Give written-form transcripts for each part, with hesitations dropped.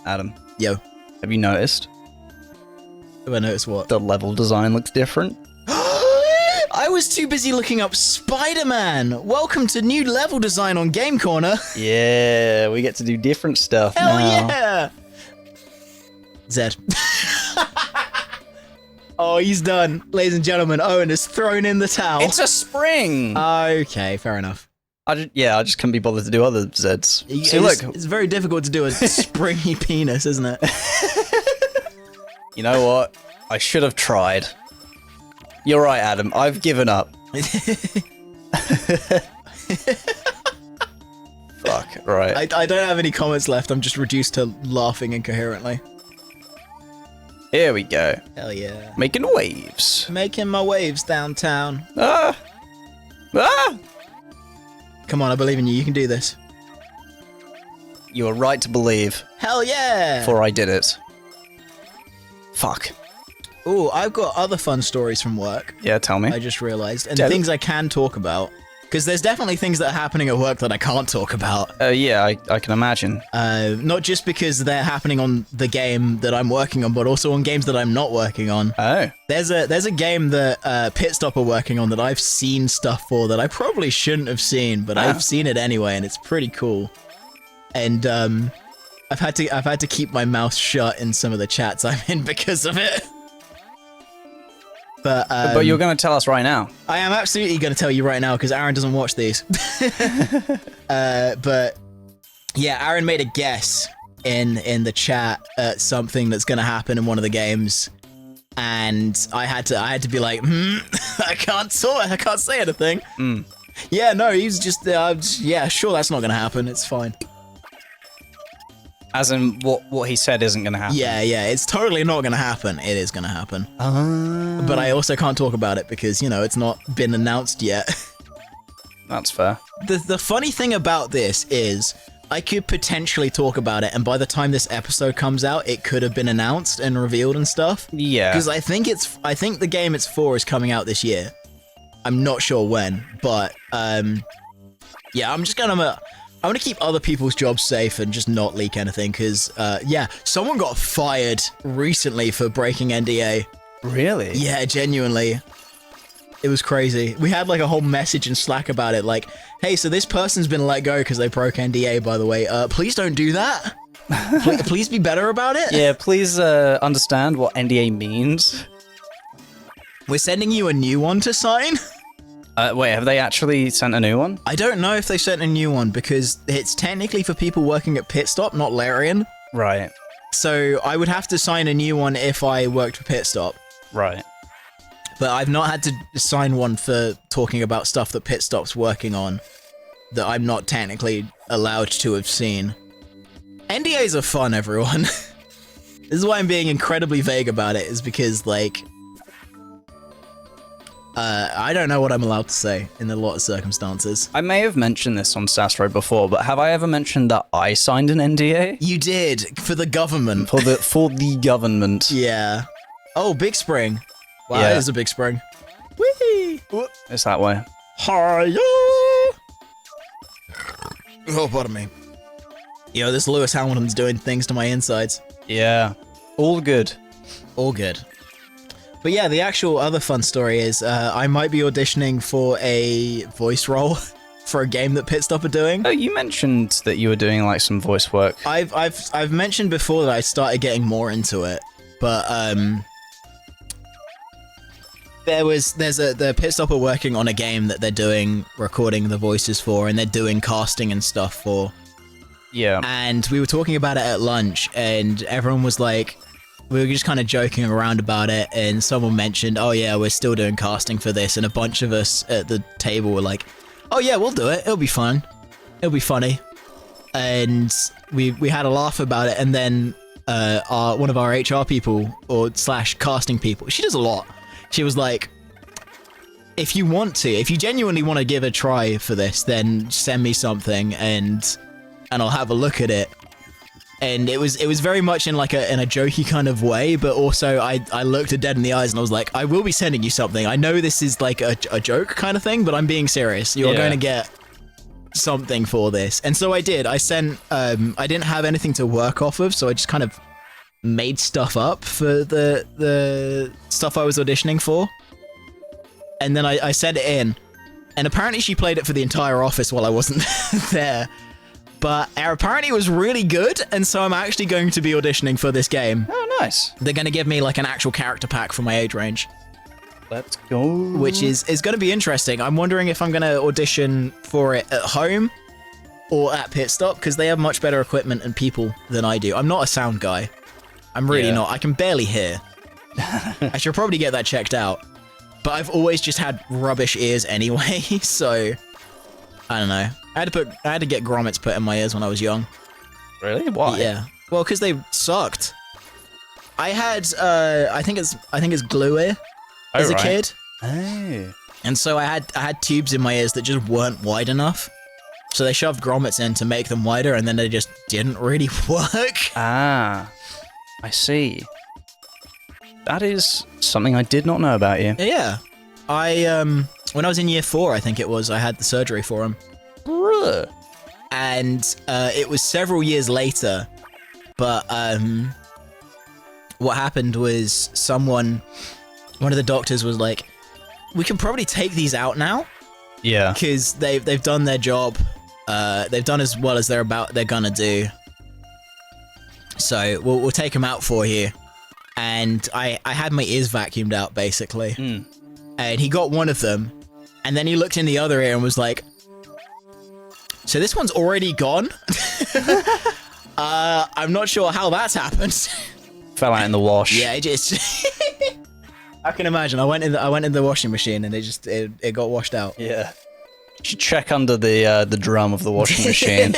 Adam, Yo. have you noticed? Have I noticed what? The level design looks different. I was too busy looking up Spider-Man. Welcome to new level design on Game Corner. Yeah, we get to do different stuff Hell now. yeah! Zed. Oh, he's done. Ladies and gentlemen, Owen has thrown in the towel. It's a spring! Okay, fair enough. I just couldn't be bothered to do other Zeds. See, look. It's very difficult to do a springy penis, isn't it? You know what? I should have tried. You're right, Adam. I've given up. Fuck, right. I don't have any comments left. I'm just reduced to laughing incoherently. Here we go. Hell yeah. Making waves. Making my waves downtown. Ah! Ah! Come on, I believe in you. You can do this. You were right to believe, Hell yeah! for I did it. Fuck. Ooh, I've got other fun stories from work. Yeah, tell me. I just realized. And Tell- things I can talk about. Because there's definitely things that are happening at work that I can't talk about. Yeah, I can imagine. Not just because they're happening on the game that I'm working on, but also on games that I'm not working on. Oh. There's a game that Pit Stop are working on that I've seen stuff for that I probably shouldn't have seen, but I've seen it anyway, and it's pretty cool. And I've had to keep my mouth shut in some of the chats I'm in because of it. But But you're going to tell us right now. I am absolutely going to tell you right now because Aaron doesn't watch these. But yeah, Aaron made a guess in the chat at something that's going to happen in one of the games, and I had to be like, I can't talk, I can't say anything. Yeah, no, he's just yeah, sure, that's not going to happen. It's fine. As in, what he said isn't going to happen. Yeah, it's totally not going to happen. It is going to happen. But I also can't talk about it because, you know, it's not been announced yet. That's fair. The funny thing about this is I could potentially talk about it, and by the time this episode comes out, it could have been announced and revealed and stuff. Yeah. Because I think the game it's for is coming out this year. I'm not sure when, but yeah, I'm gonna keep other people's jobs safe and just not leak anything, because yeah, someone got fired recently for breaking NDA. Really? Yeah, genuinely. It was crazy. We had like a whole message in Slack about it, like, hey, so this person's been let go because they broke NDA, by the way. Please don't do that. Please be better about it. Yeah, please understand what NDA means. We're sending you a new one to sign. Wait, have they actually sent a new one? I don't know if they sent a new one because it's technically for people working at Pit Stop, not Larian. Right. So I would have to sign a new one if I worked for Pit Stop. Right. But I've not had to sign one for talking about stuff that Pit Stop's working on that I'm not technically allowed to have seen. NDAs are fun, everyone. This is why I'm being incredibly vague about it, is because, like, I don't know what I'm allowed to say in a lot of circumstances. I may have mentioned this on Sastro before, but have I ever mentioned that I signed an NDA? You did, for the government. For the government. Yeah. Oh, Big Spring. Wow, Yeah. that is a big spring. Whee! It's that way. Hiya! Oh, pardon me. Yo, this Lewis Hamilton's doing things to my insides. Yeah. All good. All good. But yeah, the actual other fun story is I might be auditioning for a voice role for a game that Pit Stop are doing. Oh, you mentioned that you were doing like some voice work. I've mentioned before that I started getting more into it, but the Pit Stop are working on a game that they're doing recording the voices for, and they're doing casting and stuff for. Yeah. And we were talking about it at lunch, and everyone was like, we were just kind of joking around about it, and someone mentioned, oh yeah, we're still doing casting for this, and a bunch of us at the table were like, oh yeah, we'll do it, it'll be fun, it'll be funny. And we had a laugh about it, and then one of our HR people, or / casting people, she does a lot, she was like, if you genuinely want to give a try for this, then send me something and I'll have a look at it. And it was very much in like in a jokey kind of way, but also I looked her dead in the eyes and I was like, I will be sending you something. I know this is like a joke kind of thing, but I'm being serious. You're going to get something for this. And so I did. I sent, I didn't have anything to work off of, so I just kind of made stuff up for the stuff I was auditioning for. And then I sent it in. And apparently she played it for the entire office while I wasn't there. But apparently it was really good, and so I'm actually going to be auditioning for this game. Oh, nice. They're going to give me like an actual character pack for my age range. Let's go. Which is going to be interesting. I'm wondering if I'm going to audition for it at home or at Pit Stop, because they have much better equipment and people than I do. I'm not a sound guy. I'm really not. I can barely hear. I should probably get that checked out. But I've always just had rubbish ears anyway, so I don't know. I had to get grommets put in my ears when I was young. Really? Why? Yeah. Well, because they sucked. I had I think it's glue ear as a kid. Oh. And so I had tubes in my ears that just weren't wide enough. So they shoved grommets in to make them wider, and then they just didn't really work. Ah, I see. That is something I did not know about you. Yeah. When I was in year 4, I think it was, I had the surgery for them. Bruh. And it was several years later, but what happened was one of the doctors was like, we can probably take these out now. Yeah. Because they've done their job. They've done as well as they're gonna do. So we'll take them out for you. And I had my ears vacuumed out, basically. Mm. And he got one of them, and then he looked in the other ear and was like, so this one's already gone? I'm not sure how that's happened. Fell out in the wash. Yeah, it just... I can imagine. I went in the washing machine, and it got washed out. Yeah. You should check under the drum of the washing machine.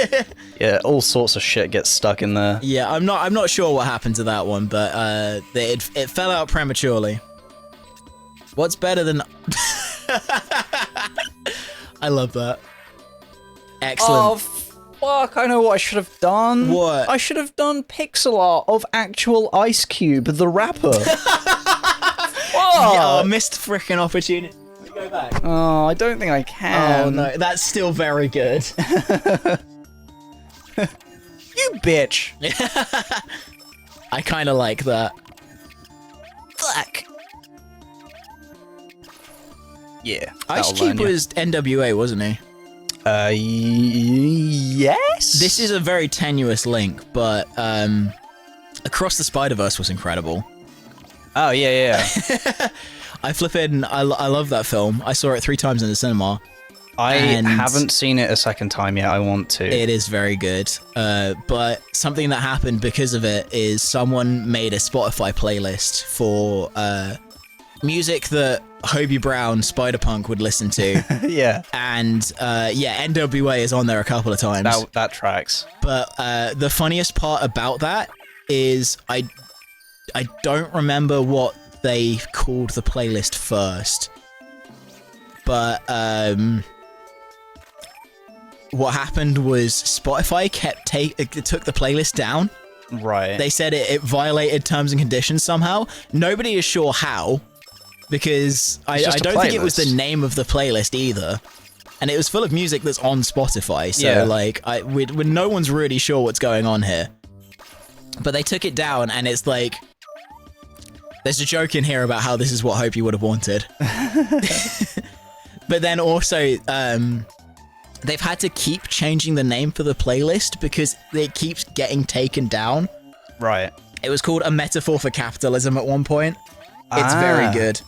Yeah, all sorts of shit gets stuck in there. Yeah, I'm not sure what happened to that one, but it fell out prematurely. What's better than... I love that. Excellent. Oh, fuck, I know what I should have done. What? I should have done pixel art of actual Ice Cube, the rapper. Oh, missed frickin' opportunity. Go back. Oh, I don't think I can. Oh, no, that's still very good. You bitch. I kind of like that. Fuck. Yeah. Ice Cube was NWA, wasn't he? Yes? This is a very tenuous link, but Across the Spider-Verse was incredible. Oh, yeah. I love that film. I saw it 3 times in the cinema. I haven't seen it a second time yet. I want to. It is very good. But something that happened because of it is someone made a Spotify playlist for music that Hobie Brown, Spider-Punk would listen to. Yeah. And NWA is on there a couple of times. That tracks. But the funniest part about that is I don't remember what they called the playlist first. But what happened was Spotify took the playlist down. Right. They said it violated terms and conditions somehow. Nobody is sure how, because I don't think it was the name of the playlist either. And it was full of music that's on Spotify, so no one's really sure what's going on here. But they took it down, and it's like, there's a joke in here about how this is what Hope you would have wanted. But then also, they've had to keep changing the name for the playlist because it keeps getting taken down. Right. It was called A Metaphor for Capitalism at one point. It's very good.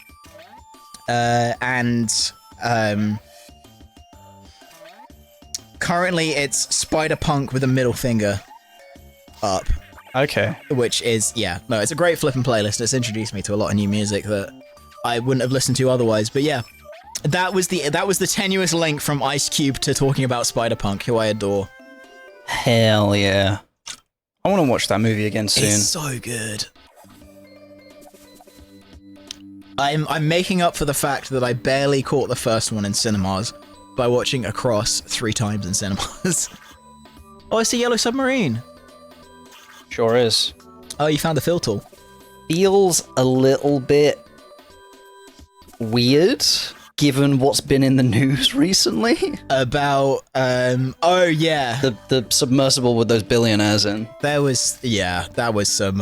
Currently it's Spider-Punk with a middle finger up. Okay. Which is, it's a great flipping playlist. It's introduced me to a lot of new music that I wouldn't have listened to otherwise. But yeah, that was the tenuous link from Ice Cube to talking about Spider-Punk, who I adore. Hell yeah. I want to watch that movie again soon. It's so good. I'm making up for the fact that I barely caught the first one in cinemas by watching Across 3 times in cinemas. Oh, it's a Yellow Submarine. Sure is. Oh, you found the fill tool. Feels a little bit weird given what's been in the news recently. About, oh yeah. The submersible with those billionaires in. There was, yeah, that was some,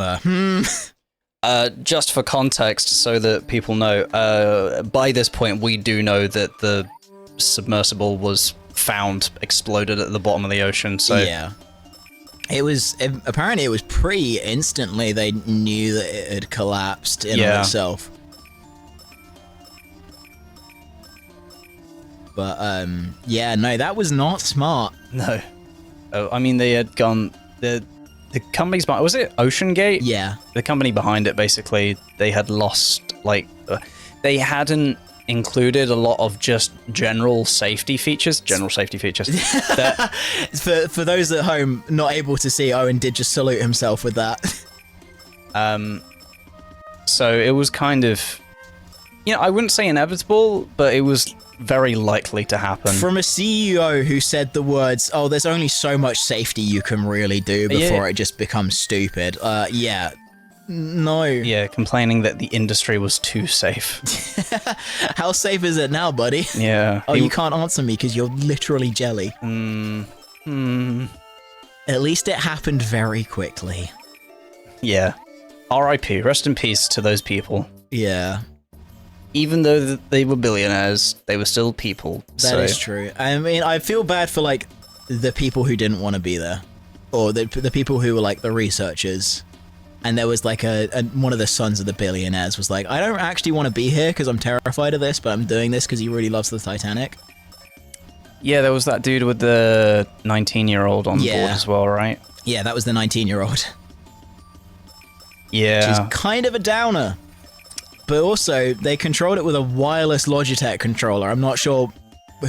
Just for context, so that people know, by this point we do know that the submersible was found exploded at the bottom of the ocean, so... Yeah. Apparently it was pretty instantly they knew that it had collapsed in on itself. But, yeah, no, that was not smart. No. Oh, I mean, they had gone... The company's behind... Was it Ocean Gate? Yeah. The company behind it, basically, they had lost, like... they hadn't included a lot of just general safety features. That, For those at home not able to see, Owen did just salute himself with that. So it was kind of... You know, I wouldn't say inevitable, but it was very likely to happen. From a CEO who said the words, oh, there's only so much safety you can really do before it just becomes stupid. Yeah. No. Yeah, complaining that the industry was too safe. How safe is it now, buddy? Yeah. Oh, you can't answer me because you're literally jelly. At least it happened very quickly. Yeah. R.I.P. Rest in peace to those people. Yeah. Even though they were billionaires, they were still people. That is true. I mean, I feel bad for, like, the people who didn't want to be there. Or the people who were, like, the researchers. And there was, like, one of the sons of the billionaires was like, I don't actually want to be here because I'm terrified of this, but I'm doing this because he really loves the Titanic. Yeah, there was that dude with the 19-year-old on board as well, right? Yeah, that was the 19-year-old. Yeah. Which is kind of a downer. But also, they controlled it with a wireless Logitech controller. I'm not sure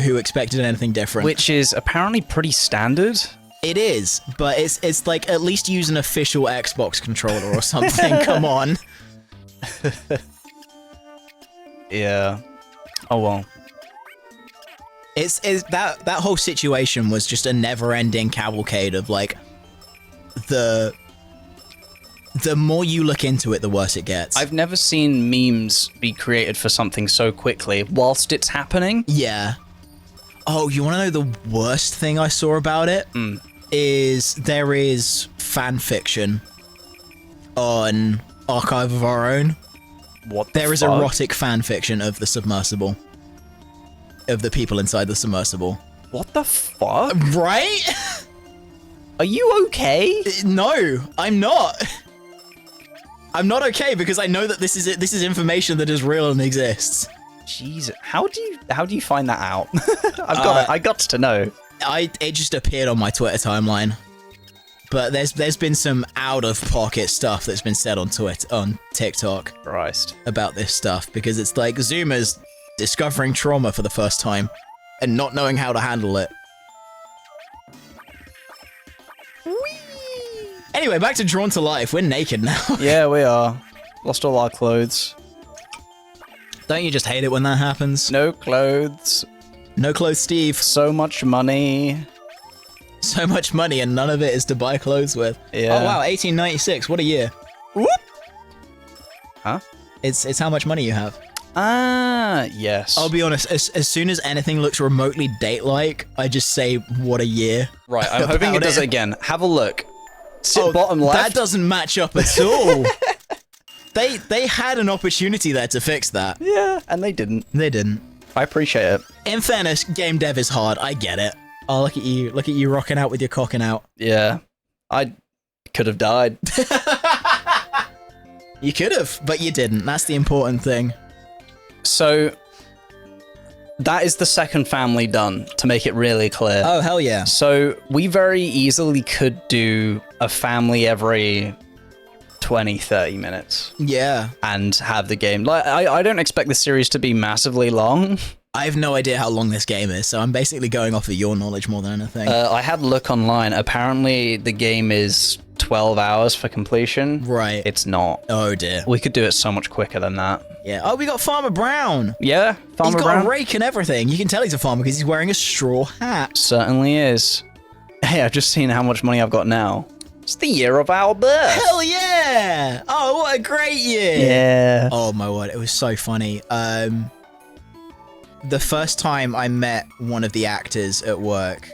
who expected anything different. Which is apparently pretty standard. It is, but it's like, at least use an official Xbox controller or something. Come on. Yeah. Oh well. It's that whole situation was just a never-ending cavalcade of, like, the more you look into it, the worse it gets. I've never seen memes be created for something so quickly whilst it's happening. Yeah. Oh, you want to know the worst thing I saw about it? Is there is fan fiction on Archive of Our Own. What? There is erotic fan fiction of the submersible. Of the people inside the submersible. What the fuck? Right? Are you okay? No, I'm not. I'm not okay because I know that this is information that is real and exists. Jesus, how do you find that out? I got to know. It just appeared on my Twitter timeline. But there's been some out of pocket stuff that's been said on TikTok. Christ. About this stuff because it's like Zoomers discovering trauma for the first time and not knowing how to handle it. Anyway, back to Drawn to Life. We're naked now. Yeah, we are. Lost all our clothes. Don't you just hate it when that happens? No clothes. No clothes, Steve. So much money. So much money and none of it is to buy clothes with. Yeah. Oh wow, 1896. What a year. Whoop. Huh? It's how much money you have. Ah, yes. I'll be honest, as soon as anything looks remotely date-like, I just say, what a year. Right, I'm hoping it does it again. Have a look. Sit bottom left. That doesn't match up at all. They had an opportunity there to fix that. Yeah, and they didn't. They didn't. I appreciate it. In fairness, game dev is hard. I get it. Oh, look at you rocking out with your cocking out. Yeah, I could have died. You could have, but you didn't. That's the important thing. So, that is the second family done, to make it really clear. Oh, hell yeah. So, we very easily could do a family every 20, 30 minutes. Yeah. And have the game. Like, I don't expect the series to be massively long. I have no idea how long this game is, so I'm basically going off of your knowledge more than anything. I had a look online. Apparently, the game is 12 hours for completion. Right. It's not. Oh, dear. We could do it so much quicker than that. Yeah. Oh, we got Farmer Brown. Yeah, Farmer Brown. He's Brown. got a rake and everything. You can tell he's a farmer because he's wearing a straw hat. Certainly is. Hey, I've just seen how much money I've got now. It's the year of our birth. Hell yeah! Oh, what a great year. Yeah. Oh, my word. It was so funny. the first time I met one of the actors at work,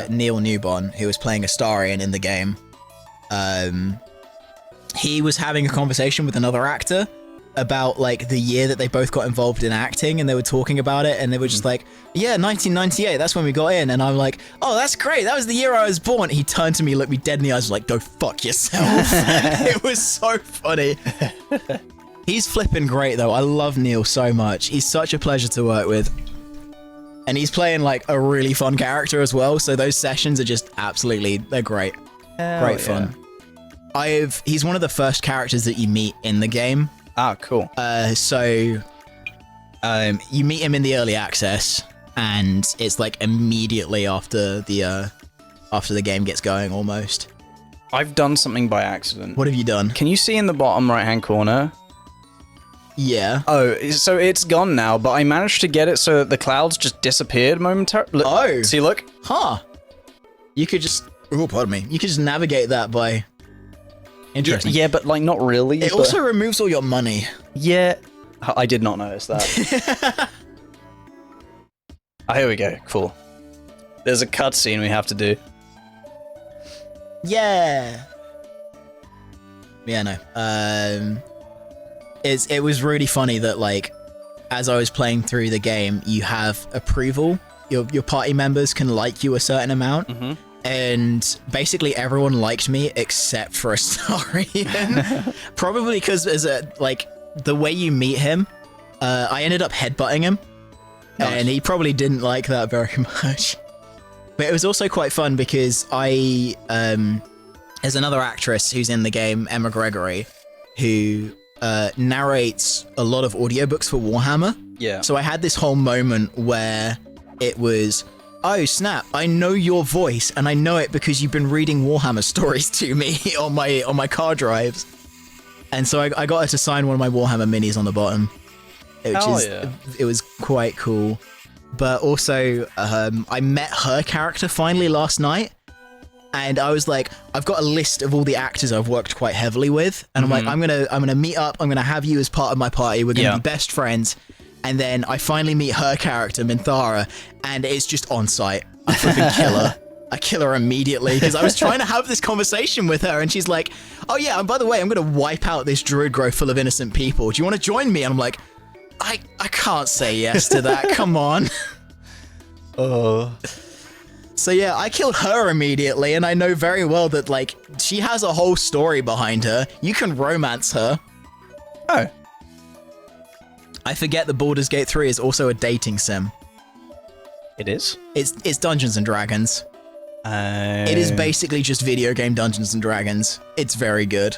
Neil Newbon, who was playing Astarion in the game, he was having a conversation with another actor about like the year that they both got involved in acting, and they were talking about it, and they were just like, yeah, 1998, that's when we got in. And I'm like, oh, that's great, that was the year I was born. He turned to me, looked me dead in the eyes, was like, go fuck yourself. It was so funny. He's flipping great though. I love Neil so much. He's such a pleasure to work with, and he's playing like a really fun character as well, so those sessions are just absolutely, they're great. Great fun. He's one of the first characters that you meet in the game. Ah, cool. So you meet him in the early access, and it's like immediately after the game gets going almost. I've done something by accident. What have you done? Can you see in the bottom right-hand corner? Yeah. Oh, so it's gone now, but I managed to get it so that the clouds just disappeared momentarily. Oh. See, look. Huh. You could just... Oh, pardon me. You could just navigate that by... Interesting. Yeah, but like not really. It also removes all your money. Yeah. I did not notice that. Oh, here we go. Cool. There's a cutscene we have to do. Yeah. Yeah, no. It was really funny that like, as I was playing through the game, you have approval. Your party members can like you a certain amount. Mm-hmm. And basically everyone liked me except for Astarion. Probably because like the way you meet him, I ended up headbutting him. Nice. And he probably didn't like that very much. But it was also quite fun because there's another actress who's in the game, Emma Gregory, who narrates a lot of audiobooks for Warhammer. Yeah. So I had this whole moment where it was, oh snap, I know your voice, and I know it because you've been reading Warhammer stories to me on my car drives. And so I got her to sign one of my Warhammer minis on the bottom. It was quite cool. But also, I met her character finally last night, and I was like, I've got a list of all the actors I've worked quite heavily with, and I'm like, I'm gonna meet up, I'm gonna have you as part of my party, we're gonna be best friends. And then I finally meet her character, Minthara, and it's just on site. I flipping kill her. I kill her immediately because I was trying to have this conversation with her, and she's like, oh yeah, and by the way, I'm going to wipe out this druid grove full of innocent people. Do you want to join me? And I'm like, I can't say yes to that. Come on. Oh. So yeah, I killed her immediately, and I know very well that like she has a whole story behind her. You can romance her. Oh. I forget that Baldur's Gate 3 is also a dating sim. It is? It's Dungeons and Dragons. It is basically just video game Dungeons and Dragons. It's very good.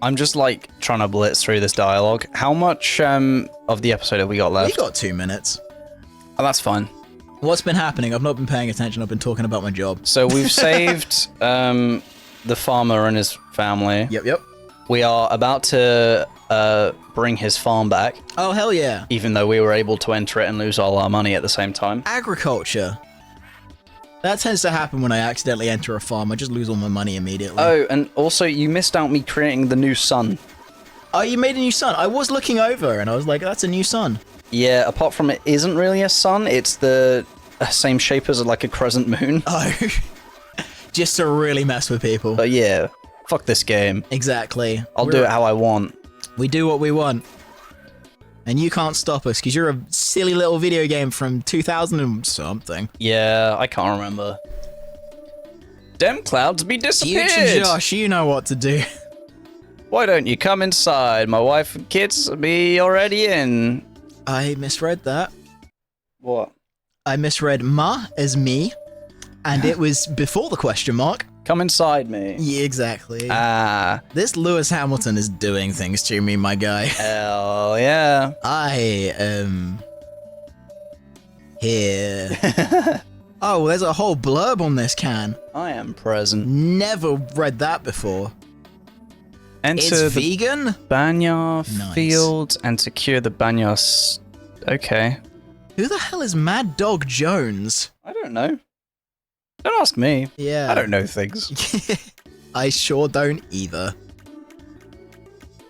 I'm just like trying to blitz through this dialogue. How much of the episode have we got left? We got 2 minutes. Oh, that's fine. What's been happening? I've not been paying attention. I've been talking about my job. So we've saved the farmer and his family. Yep. We are about to bring his farm back. Oh, hell yeah. Even though we were able to enter it and lose all our money at the same time. Agriculture. That tends to happen when I accidentally enter a farm. I just lose all my money immediately. Oh, and also you missed out me creating the new sun. Oh, you made a new sun? I was looking over and I was like, that's a new sun. Yeah, apart from it isn't really a sun, it's the same shape as like a crescent moon. Oh. Just to really mess with people. But yeah, fuck this game. Exactly. I'll do it how I want. We do what we want. And you can't stop us, because you're a silly little video game from 2000 and something. Yeah, I can't remember. Damn clouds be disappeared! Future Josh, you know what to do. Why don't you come inside? My wife and kids be already in. I misread that. What? I misread ma as me, and it was before the question mark. Come inside me. Yeah, exactly. This Lewis Hamilton is doing things to me, my guy. Hell yeah. I am here. Oh, there's a whole blurb on this can. I am present. Never read that before. Enter it's the vegan? Banya Nice. field and secure the Banya. Okay. Who the hell is Mad Dog Jones? I don't know. Don't ask me. Yeah. I don't know things. I sure don't either.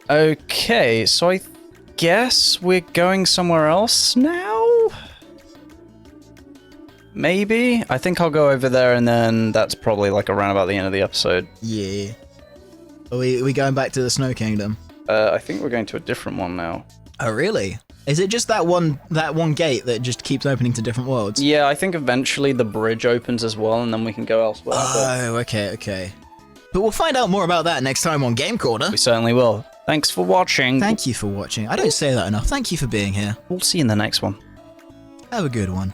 Okay, so I guess we're going somewhere else now? Maybe? I think I'll go over there and then that's probably like around about the end of the episode. Yeah. Are we going back to the Snow Kingdom? I think we're going to a different one now. Oh, really? Is it just that one gate that just keeps opening to different worlds? Yeah, I think eventually the bridge opens as well and then we can go elsewhere. Oh, okay. But we'll find out more about that next time on Game Corner. We certainly will. Thanks for watching. Thank you for watching. I don't say that enough. Thank you for being here. We'll see you in the next one. Have a good one.